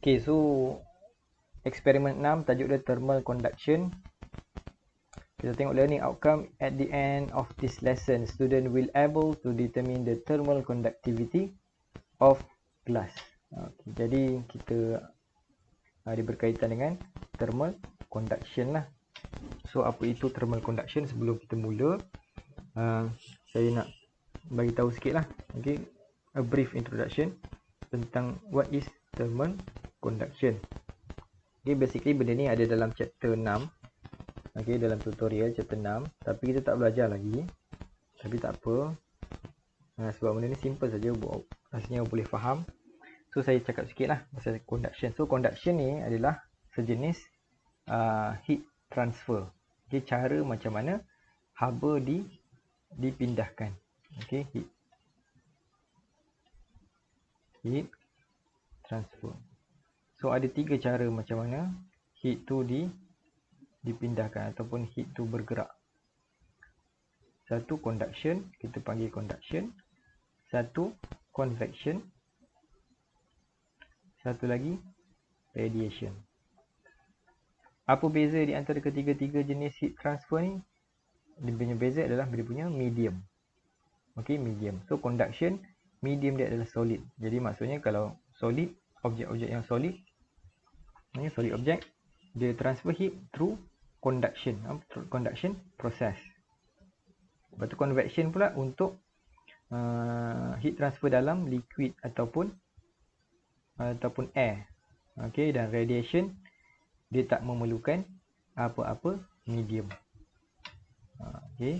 Okay, so eksperimen 6 tajuk dia thermal conduction. Kita tengok learning outcome. At the end of this lesson, student will able to determine the thermal conductivity of glass. Okay, jadi kita dia berkaitan dengan thermal conduction lah. So apa itu thermal conduction? Sebelum kita mula, saya nak bagi tahu sikit lah. Okay, a brief introduction tentang what is thermal conduction. Okay, basically benda ni ada dalam chapter 6. Okay, dalam tutorial chapter 6. Tapi kita tak belajar lagi. Tapi tak apa. Sebab benda ni simple saja, rasanya boleh faham. So saya cakap sikit lah pasal conduction. So conduction ni adalah sejenis heat transfer. Okay, cara macam mana haba dipindahkan. Okay, heat transfer. So ada 3 cara macam mana heat tu dipindahkan ataupun heat tu bergerak. Satu conduction, kita panggil conduction. Satu convection. Satu lagi radiation. Apa beza di antara ketiga-tiga jenis heat transfer ni? Dia punya beza adalah dia punya medium. Okey, medium. So conduction, medium dia adalah solid. Jadi maksudnya kalau solid, objek-objek yang solid, ini solid object, dia transfer heat through conduction process. Lepas tu convection pula untuk heat transfer dalam liquid ataupun air. Okey, dan radiation dia tak memerlukan apa-apa medium. Okey.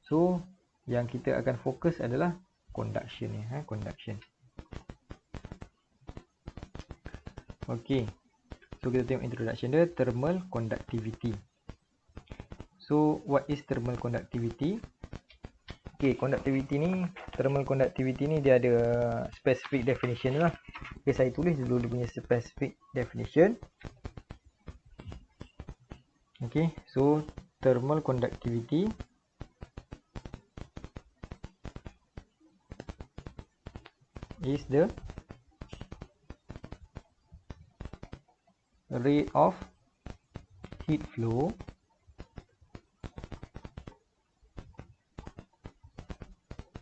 So yang kita akan fokus adalah conduction ni, conduction. Okey. So kita tengok introduction dia, thermal conductivity. So what is thermal conductivity? Okay, thermal conductivity ni dia ada specific definition lah. Okay, saya tulis dulu dia punya specific definition. Okay, so thermal conductivity is the rate of heat flow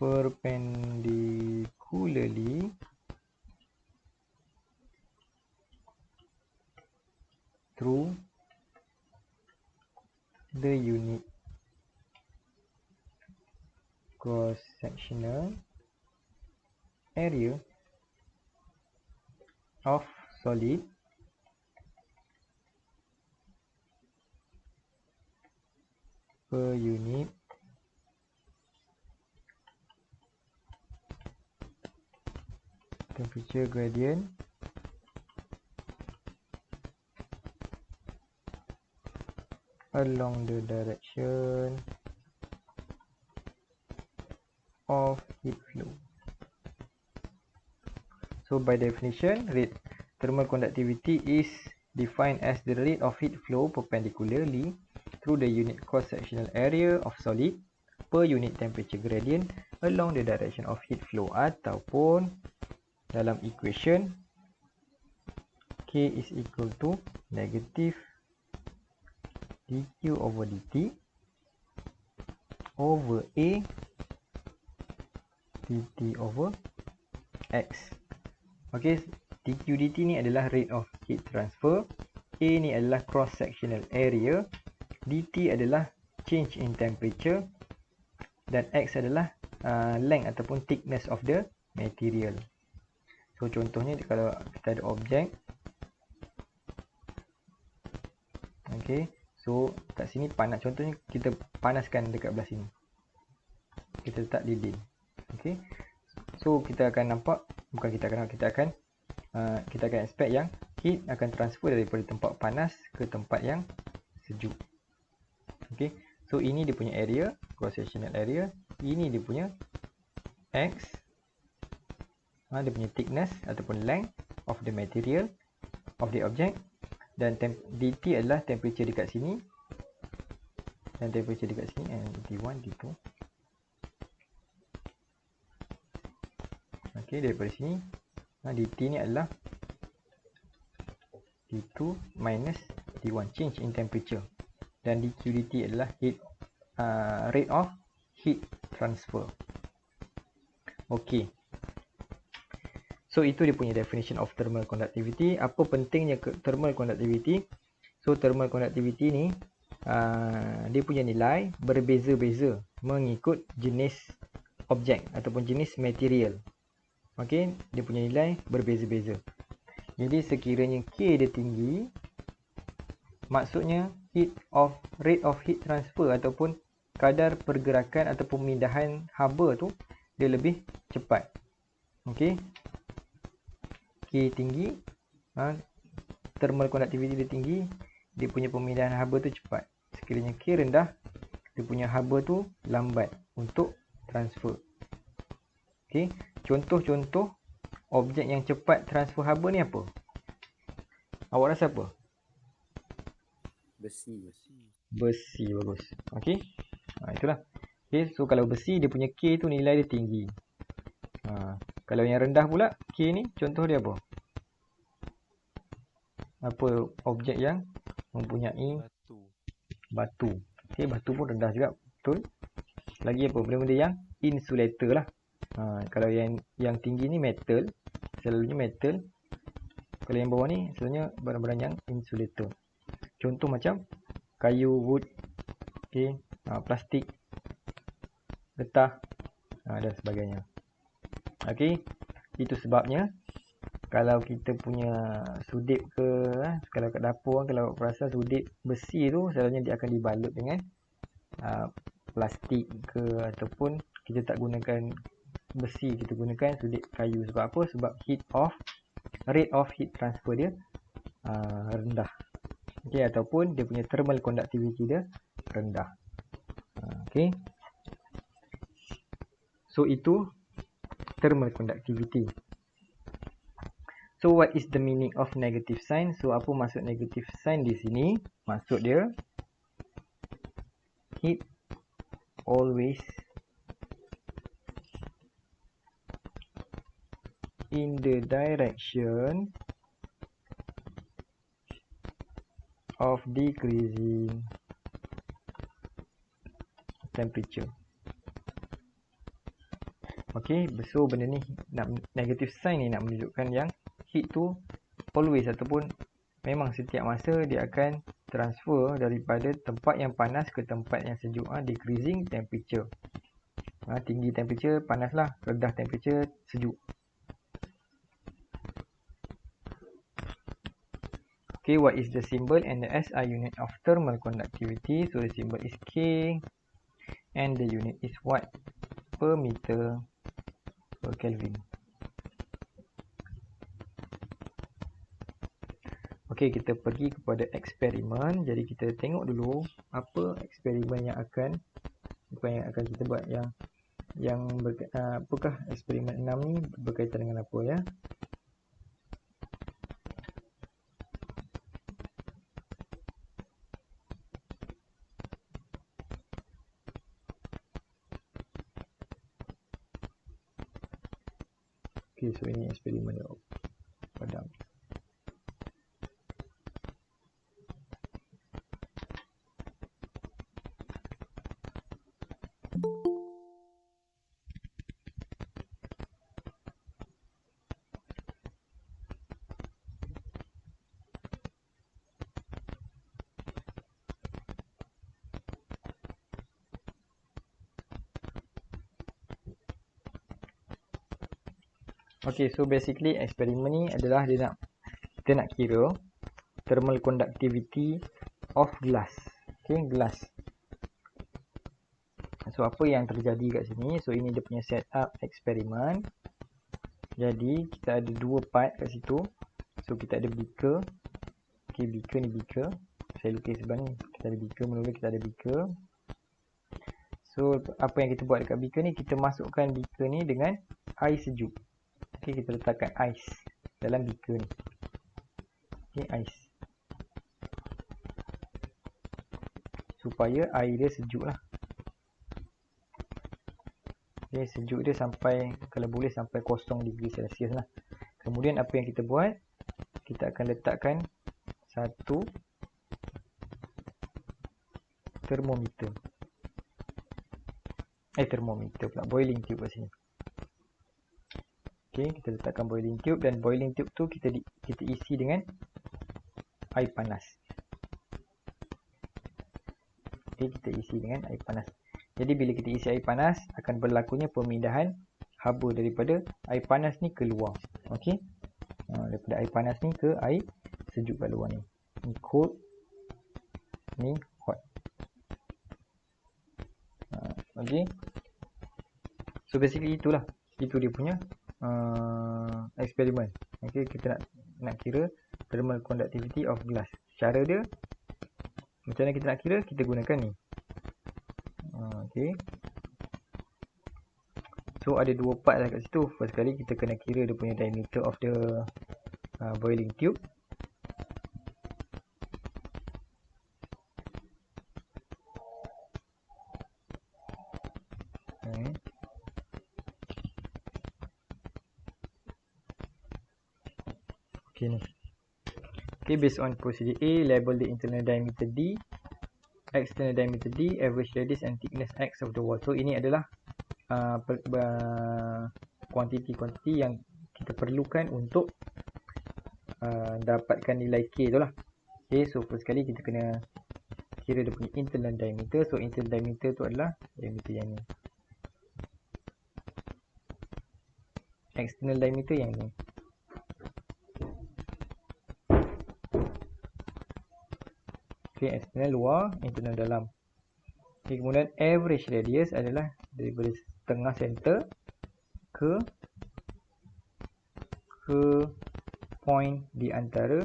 perpendicularly through the unit cross-sectional area of solid per unit temperature gradient along the direction of heat flow. So by definition, thermal conductivity is defined as the rate of heat flow perpendicularly through the unit cross-sectional area of solid per unit temperature gradient along the direction of heat flow, ataupun dalam equation K is equal to negative dQ over dt over A dt over X. Okay, dQ dt ni adalah rate of heat transfer, A ni adalah cross sectional area, dt adalah change in temperature, dan X adalah length ataupun thickness of the material. So contohnya kalau kita ada objek, okay, so kat sini panas, contohnya kita panaskan dekat belah sini, kita letak lilin. Okay, so kita akan nampak, kita akan expect yang heat akan transfer daripada tempat panas ke tempat yang sejuk. Okay, so ini dia punya area, cross sectional area, ini dia punya X, dia punya thickness ataupun length of the material of the object, dan dt adalah temperature dekat sini dan temperature dekat sini, d1 d2. Okey, daripada sini dt ni adalah T2 minus T1, change in temperature. Dan dq dt adalah rate of heat transfer. Okey. So itu dia punya definition of thermal conductivity. Apa pentingnya thermal conductivity? So thermal conductivity ni dia punya nilai berbeza-beza mengikut jenis objek ataupun jenis material. Okey, dia punya nilai berbeza-beza. Jadi sekiranya K dia tinggi, maksudnya rate of heat transfer ataupun kadar pergerakan atau pemindahan haba tu dia lebih cepat. Okey. K tinggi, thermal conductivity dia tinggi, dia punya pemindahan haba tu cepat. Sekiranya K rendah, dia punya haba tu lambat untuk transfer. Okey, contoh-contoh objek yang cepat transfer haba ni apa? Awak rasa apa? Besi. Besi, bagus. Okey. Itulah. Okey, so kalau besi dia punya K tu nilai dia tinggi. Kalau yang rendah pula, K ni contoh dia apa? Apa objek yang mempunyai batu. Okey, batu pun rendah juga, betul. Lagi apa? Benda-benda yang insulator lah. Kalau yang tinggi ni metal, selalunya metal. Kalau yang bawah ni selalunya barang-barang yang insulator. Contoh macam kayu, wood, okey, plastik, getah dan sebagainya. Okey, itu sebabnya kalau kita punya sudip ke, kalau kat dapur, kalau perasan sudip besi tu selalunya dia akan dibalut dengan plastik ke, ataupun kita tak gunakan besi, kita gunakan sudip kayu. Sebab apa? Sebab rate of heat transfer dia rendah. Okey, ataupun dia punya thermal conductivity dia rendah. Okey. So itu thermal conductivity. So what is the meaning of negative sign? So apa maksud negative sign di sini? Maksud dia heat always in the direction of decreasing temperature. Okey, so benda ni negative sign ni nak menunjukkan yang heat tu always ataupun memang setiap masa dia akan transfer daripada tempat yang panas ke tempat yang sejuk. Decreasing temperature. Tinggi temperature panaslah, rendah temperature sejuk. Okay, what is the symbol and the SI unit of thermal conductivity? So the symbol is K and the unit is watt per meter per Kelvin. Okay, kita pergi kepada eksperimen. Jadi kita tengok dulu apa eksperimen yang akan kita buat, apakah eksperimen 6 ni berkaitan dengan apa ya? Okay, so ini eksperimen yang padam. Okay, so basically eksperimen ni adalah kita nak kira thermal conductivity of glass. Okay, glass. So apa yang terjadi kat sini? So ini dia punya setup eksperimen. Jadi kita ada dua part kat situ. So kita ada beaker. Okay, beaker ni beaker. Saya lukis sebelah ni. Kita ada beaker, mula-mula kita ada beaker. So apa yang kita buat dekat beaker ni, kita masukkan beaker ni dengan air sejuk. Okay, kita letakkan ais dalam beaker ni. Okay, ais. Supaya air dia sejuk lah. Okay, sejuk dia sampai, kalau boleh sampai 0 degree Celsius lah. Kemudian apa yang kita buat? Kita akan letakkan satu termometer. Termometer pula, boiling tube kat sini. Okey, kita letakkan boiling tube, dan boiling tube tu kita isi dengan air panas. Okey, kita isi dengan air panas. Jadi bila kita isi air panas, akan berlakunya pemindahan haba daripada air panas ni ke luar. Okey. Daripada air panas ni ke air sejuk kat luar ni. Ni cold, ni hot. Okey. So basically itulah. Itu dia punya eksperimen. Okey, kita nak kira thermal conductivity of glass. Cara dia macam mana kita nak kira? Kita gunakan ni. Okey. So ada dua part lah kat situ. First kali kita kena kira dia punya diameter of the boiling tube. Okay ni. Okay, based on procedure A, label the internal diameter D, external diameter D, average radius and thickness X of the wall. So ini adalah kuantiti yang kita perlukan untuk dapatkan nilai K tu lah. Okay, so first kali kita kena kira dia punya internal diameter. So internal diameter tu adalah diameter yang ni. External diameter yang ni. Okay, external luar, internal dalam. Okay, kemudian average radius adalah daripada tengah center ke point di antara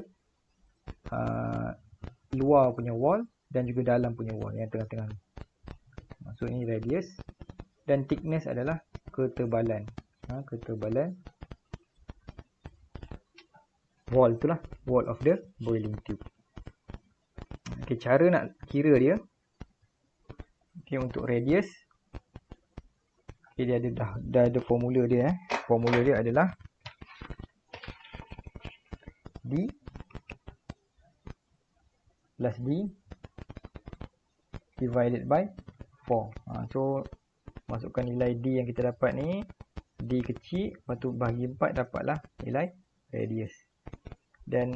luar punya wall dan juga dalam punya wall yang tengah-tengah. So ini radius, dan thickness adalah ketebalan. Ketebalan wall tu lah, wall of the boiling tube. Okay, cara nak kira dia. Okay, untuk radius, okay, dia ada dah ada formula dia. Formula dia adalah D plus D divided by 4. So masukkan nilai D yang kita dapat ni, D kecil, lepas tu bahagi 4, dapatlah nilai radius. Dan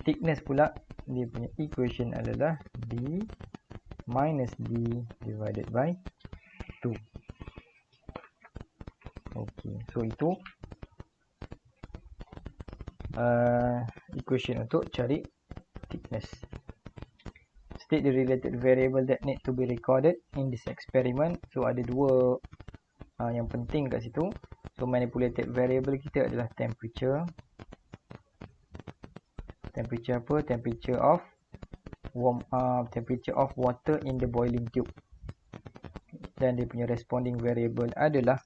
thickness pula, dia punya equation adalah D minus D divided by 2. Okay, so itu equation untuk cari thickness. State the related variable that need to be recorded in this experiment. So ada dua yang penting kat situ. So manipulated variable kita adalah temperature. Temperature apa? Temperature of temperature of water in the boiling tube. Dan dia punya responding variable adalah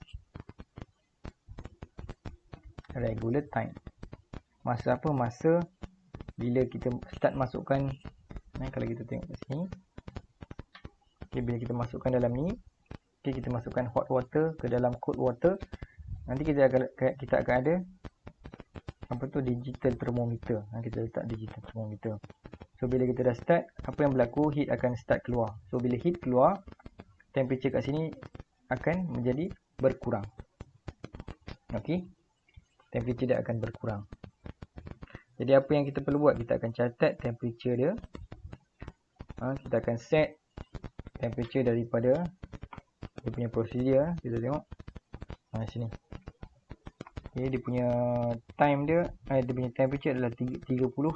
regular time. Masa apa? Masa bila kita start masukkan, kalau kita tengok kat sini. Okay, bila kita masukkan dalam ni, okay, kita masukkan hot water ke dalam cold water, nanti kita akan ada apa tu, digital thermometer. Kita letak digital thermometer. So bila kita dah start, apa yang berlaku? Heat akan start keluar. So bila heat keluar, temperature kat sini akan menjadi berkurang. Okey, temperature dia akan berkurang. Jadi apa yang kita perlu buat? Kita akan catat temperature dia. Kita akan set temperature daripada dia punya prosedur. Kita tengok sini. Okay, dia punya time dia, dia punya temperature adalah 30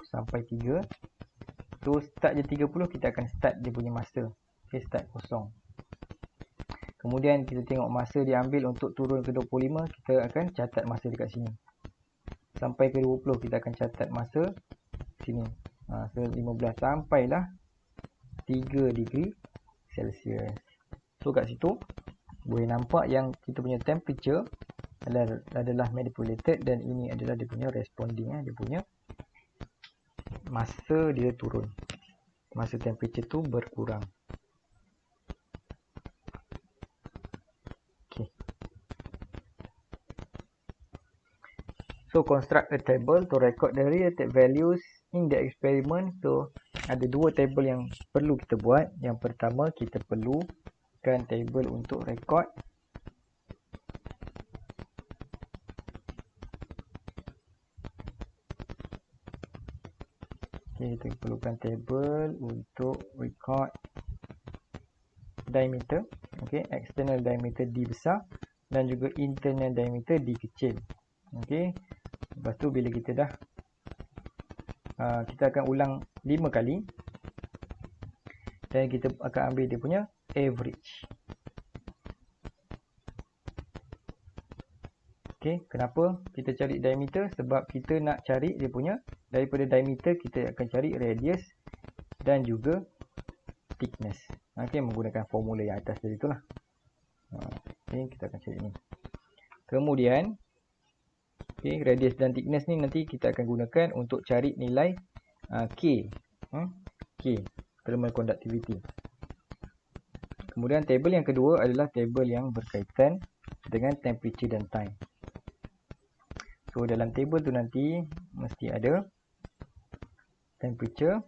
sampai 3. So start je 30, kita akan start dia punya masa. Okay, start kosong. Kemudian kita tengok masa dia ambil untuk turun ke 25, kita akan catat masa dekat sini. Sampai ke 20, kita akan catat masa sini. So 15 sampailah 3 degree Celsius. So kat situ boleh nampak yang kita punya temperature adalah manipulated, dan ini adalah dia punya responding, dia punya masa dia turun. Masa temperature tu berkurang. Okay. So construct a table to record the related values in the experiment. So ada dua table yang perlu kita buat. Yang pertama, kita perlukan table untuk record kita perlukan table untuk record diameter, external diameter D besar dan juga internal diameter D kecil. Lepas tu bila kita dah kita akan ulang 5 kali dan kita akan ambil dia punya average. Kenapa kita cari diameter? Sebab kita nak cari dia punya, daripada diameter kita akan cari radius dan juga thickness. Menggunakan formula yang atas tadi itulah. Kita akan cari ni. Kemudian radius dan thickness ni nanti kita akan gunakan untuk cari nilai K. K, thermal conductivity. Kemudian table yang kedua adalah table yang berkaitan dengan temperature dan time. So dalam table tu nanti mesti ada temperature,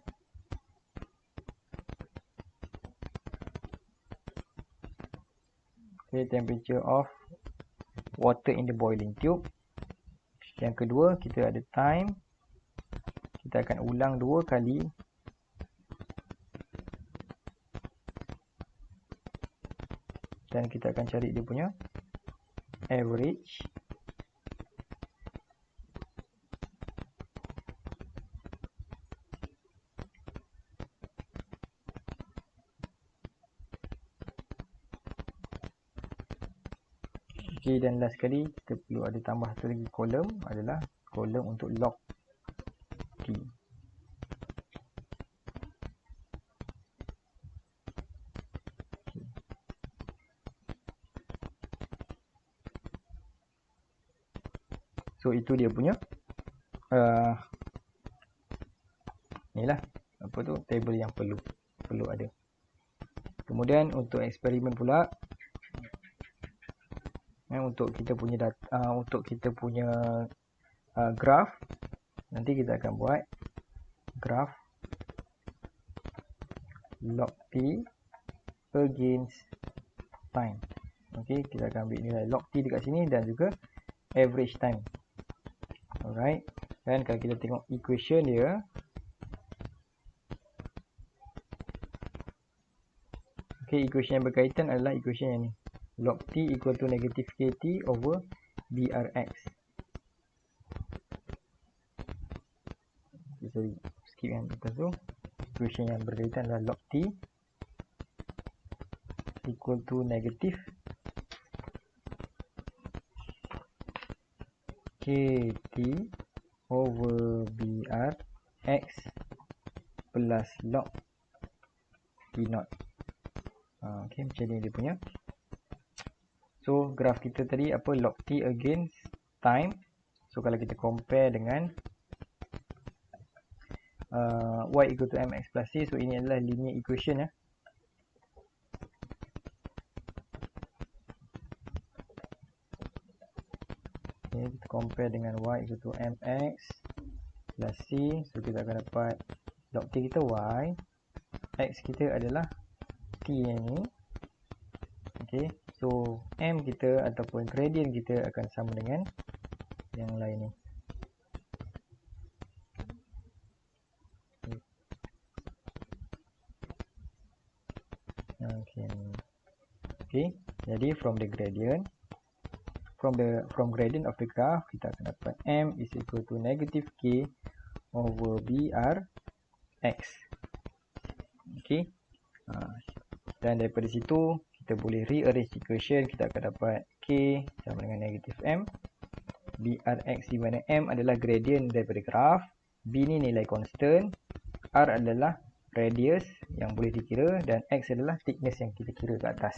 temperature of water in the boiling tube. Yang kedua, kita ada time. Kita akan ulang 2 kali. Dan kita akan cari dia punya average. Dan last sekali kita perlu ada tambah satu lagi kolom, adalah kolom untuk log T. So itu dia punya inilah apa tu table yang perlu ada. Kemudian untuk eksperimen pula, untuk kita punya data, untuk kita punya graph, nanti kita akan buat graph log T against time. Kita akan ambil nilai log T dekat sini dan juga average time. Alright. Dan kalau kita tengok equation dia, equation yang berkaitan adalah equation yang ni. Log T equal to negative KT over BRX. Sorry, skip yang atas tu. Equation yang berkaitan adalah log T equal to negative KT over BRX plus log T0. Macam ni dia punya. So graf kita tadi apa, log T against time. So kalau kita compare dengan y equal to mx plus c, so ini adalah linear equation ya. Kita compare dengan y equal to mx plus c, so kita akan dapat log T kita y, x kita adalah T yang ni. So m kita ataupun gradient kita akan sama dengan yang lain ni. Jadi from gradient of the graph, kita akan dapat m is equal to negative k over brx. Dan daripada situ kita boleh rearrange equation. Kita akan dapat k sama dengan negative m, brx di mana m adalah gradient daripada graph, b ni nilai constant, r adalah radius yang boleh dikira dan x adalah thickness yang kita kira ke atas.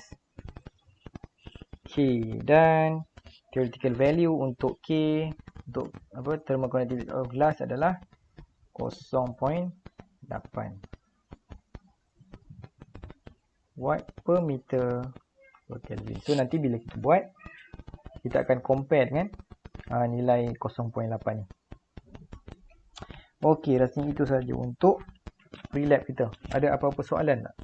Dan theoretical value untuk K untuk thermal conductivity of glass adalah 0.8 watt per meter per Kelvin. So nanti bila kita buat, kita akan compare dengan nilai 0.8 ni. Okey, rasanya itu saja untuk pre-lab kita. Ada apa-apa soalan tak?